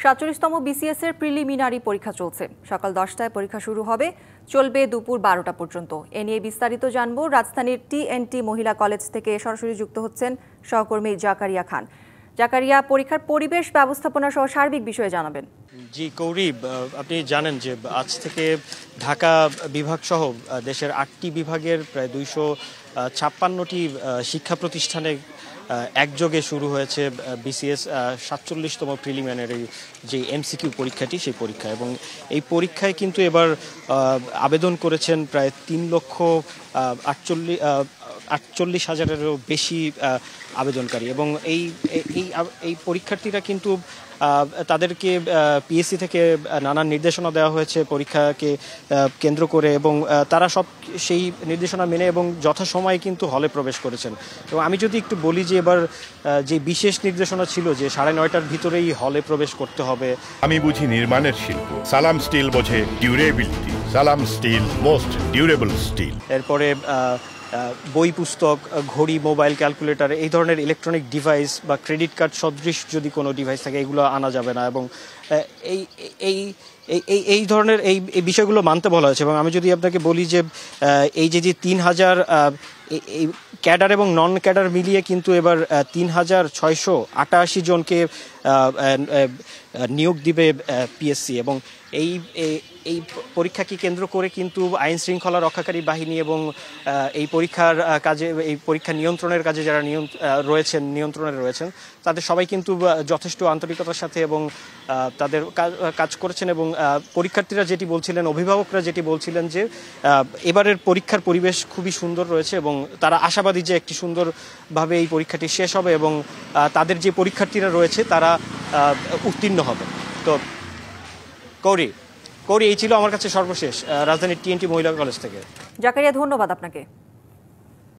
47তম BCS এর preliminary পরীক্ষা চলছে। সকাল 10টায় পরীক্ষা শুরু হবে, চলবে দুপুর 12টা পর্যন্ত। এ নিয়ে বিস্তারিত জানবো। রাজধানীর টিএনটি মহিলা কলেজ থেকে সরাসরি যুক্ত হচ্ছেন সহকর্মী জাকারিয়া খান। জাকারিয়া, পরীক্ষার পরিবেশ ব্যবস্থাপনা সহ সার্বিক বিষয়ে জানাবেন। জি কৌরি, আপনি জানেন যে আজ থেকে ঢাকা বিভাগ সহ দেশের 8টি বিভাগের প্রায় 256টি শিক্ষা প্রতিষ্ঠানে একযোগে শুরু হয়েছে বিসিএস 47তম প্রিলিমিনারি যে এমসিকিউ পরীক্ষাটি, সেই পরীক্ষা। এবং এই পরীক্ষায় কিন্তু এবার আবেদন করেছেন প্রায় 3,48,000-এরও বেশি আবেদনকারী। এবং এই পরীক্ষার্থীরা কিন্তু তাদেরকে পিএসসি থেকে নানান নির্দেশনা দেওয়া হয়েছে পরীক্ষাকে কেন্দ্র করে, এবং তারা সব সেই নির্দেশনা মেনে এবং যথাসময়ে কিন্তু হলে প্রবেশ করেছেন। এবং আমি যদি একটু বলি যে এবার যে বিশেষ নির্দেশনা ছিল যে 9:30টার ভিতরেই হলে প্রবেশ করতে হবে। আমি বুঝি নির্মাণের শিল্প, সালাম স্টিল বোঝে ডিউরেবিলিটি, সালাম স্টিল মোস্ট ডিউরেবল স্টিল। এরপরে বই, পুস্তক, ঘড়ি, মোবাইল, ক্যালকুলেটর, এই ধরনের ইলেকট্রনিক ডিভাইস বা ক্রেডিট কার্ড সদৃশ যদি কোনো ডিভাইস থাকে এগুলো আনা যাবে না। এবং এই ধরনের এই বিষয়গুলো মানতে বলা হয়েছে। এবং আমি যদি আপনাকে বলি যে এই যে 3,000 এই ক্যাডার এবং নন ক্যাডার মিলিয়ে কিন্তু এবার 3,688 জনকে নিয়োগ দিবে পিএসসি। এবং এই পরীক্ষাকে কেন্দ্র করে কিন্তু আইন শৃঙ্খলা রক্ষাকারী বাহিনী এবং এই পরীক্ষার কাজে, এই পরীক্ষা নিয়ন্ত্রণের কাজে যারা নিয়ন্ত্রণে রয়েছেন তাদের সবাই কিন্তু যথেষ্ট আন্তরিকতার সাথে এবং তাদের কাজ করেছেন। এবং পরীক্ষার্থীরা যেটি বলছিলেন, অভিভাবকরা যেটি বলছিলেন যে এবারের পরীক্ষার পরিবেশ খুবই সুন্দর রয়েছে এবং তারা আশাবাদী যে একটি সুন্দরভাবে এই পরীক্ষাটি শেষ হবে এবং তাদের যে পরীক্ষার্থীরা রয়েছে তারা উত্তীর্ণ হবে। তো কৌরি, এই ছিল আমার কাছে সর্বশেষ রাজধানীর টিএনটি মহিলা কলেজ থেকে। জাকারিয়া, ধন্যবাদ আপনাকে।